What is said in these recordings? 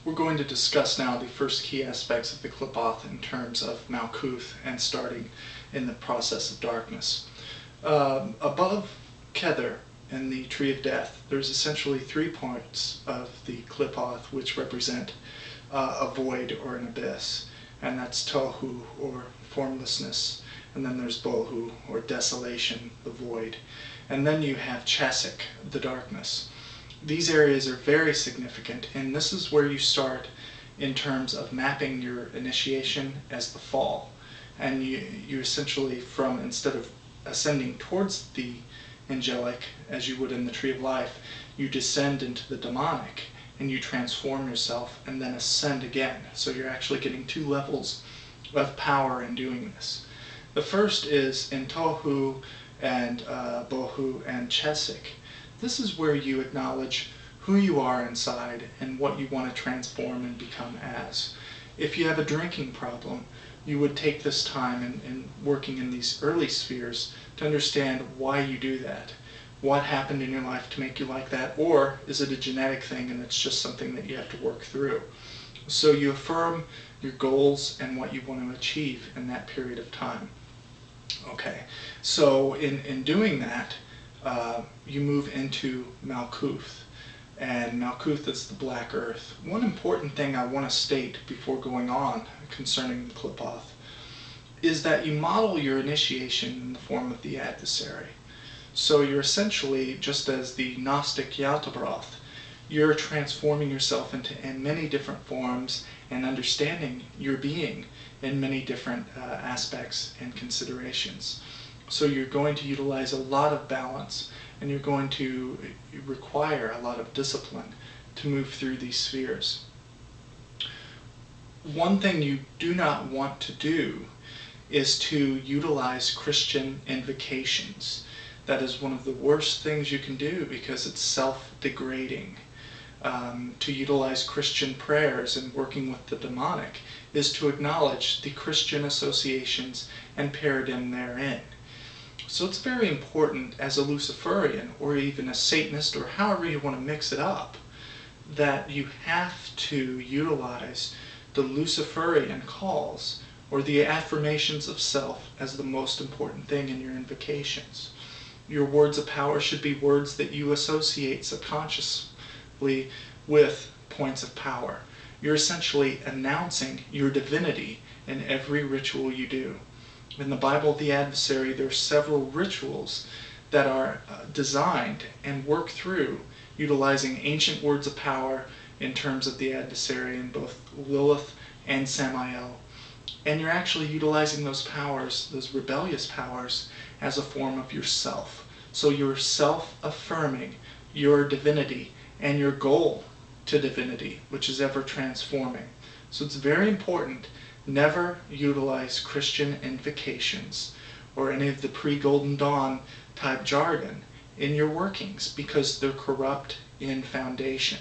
We're going to discuss now the first key aspects of the Qliphot in terms of Malkhuts and starting in the process of darkness. Above Kether in the Tree of Death, there's essentially 3 points of the Qliphot which represent a void or an abyss, and that's Tohu, or formlessness, and then there's Bohu, or desolation, the void, and then you have Chesik, the darkness. These areas are very significant, and this is where you start in terms of mapping your initiation as the fall. And you essentially, instead of ascending towards the angelic as you would in the Tree of Life, you descend into the demonic and you transform yourself and then ascend again. So you're actually getting 2 levels of power in doing this. The first is in Tohu and Bohu and Chesik. This is where you acknowledge who you are inside and what you want to transform and become as. If you have a drinking problem, you would take this time in working in these early spheres to understand why you do that. What happened in your life to make you like that? Or is it a genetic thing and it's just something that you have to work through? So you affirm your goals and what you want to achieve in that period of time. Okay, so in doing that, you move into Malkhuts, and Malkhuts is the black earth. One important thing I want to state before going on concerning the Qliphot is that you model your initiation in the form of the adversary. So you're essentially, just as the Gnostic Yaltabroth, you're transforming yourself in many different forms and understanding your being in many different aspects and considerations. So you're going to utilize a lot of balance, and you're going to require a lot of discipline to move through these spheres. One thing you do not want to do is to utilize Christian invocations. That is one of the worst things you can do because it's self-degrading. To utilize Christian prayers and working with the demonic is to acknowledge the Christian associations and paradigm therein. So it's very important as a Luciferian, or even a Satanist, or however you want to mix it up, that you have to utilize the Luciferian calls or the affirmations of self as the most important thing in your invocations. Your words of power should be words that you associate subconsciously with points of power. You're essentially announcing your divinity in every ritual you do. In the Bible of the Adversary, there are several rituals that are designed and work through utilizing ancient words of power in terms of the adversary in both Lilith and Samael. And you're actually utilizing those powers, those rebellious powers, as a form of yourself. So you're self-affirming your divinity and your goal to divinity, which is ever transforming. So it's very important. Never utilize Christian invocations or any of the pre-Golden Dawn type jargon in your workings because they're corrupt in foundation.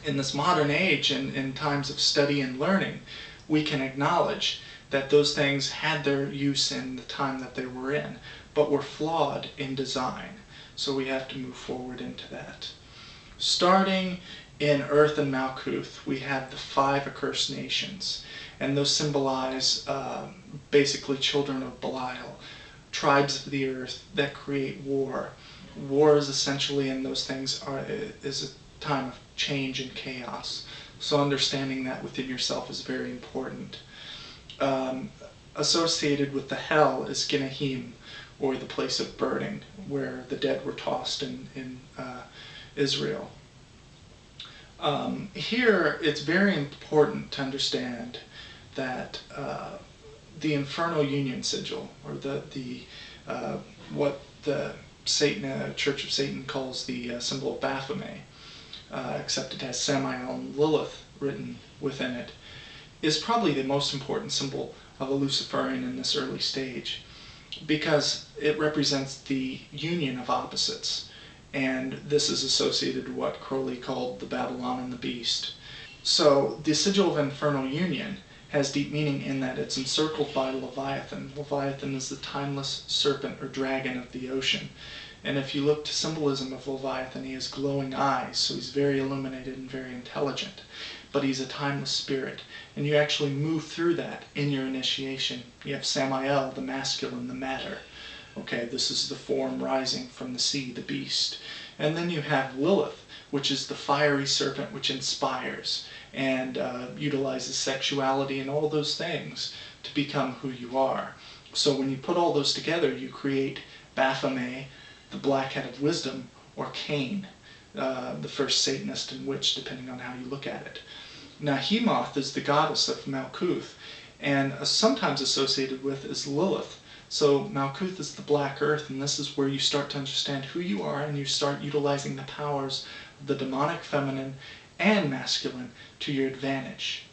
In this modern age and in times of study and learning, we can acknowledge that those things had their use in the time that they were in, but were flawed in design. So we have to move forward into that. Starting in Earth and Malkhuts, we have the 5 accursed nations, and those symbolize basically children of Belial, tribes of the earth that create war. War is essentially, in those things, is a time of change and chaos. So understanding that within yourself is very important. Associated with the hell is Ginahim, or the place of burning, where the dead were tossed in Israel. Here, it's very important to understand that the Infernal Union Sigil, or what the Church of Satan calls the symbol of Baphomet, except it has Samael and Lilith written within it, is probably the most important symbol of a Luciferian in this early stage, because it represents the union of opposites. And this is associated with what Crowley called the Babylon and the Beast. So the Sigil of Infernal Union has deep meaning in that it's encircled by Leviathan. Leviathan is the timeless serpent or dragon of the ocean. And if you look to symbolism of Leviathan, he has glowing eyes, so he's very illuminated and very intelligent. but he's a timeless spirit. And you actually move through that in your initiation. You have Samael, the masculine, the matter. Okay, this is the form rising from the sea, the beast. And then you have Lilith, which is the fiery serpent which inspires and utilizes sexuality and all those things to become who you are. So when you put all those together, you create Baphomet, the black head of wisdom, or Cain, the first Satanist and witch, depending on how you look at it. Nahemoth is the goddess of Malkuth, and sometimes associated with is Lilith. So Malkuth is the black earth, and this is where you start to understand who you are, and you start utilizing the powers of the demonic feminine and masculine to your advantage.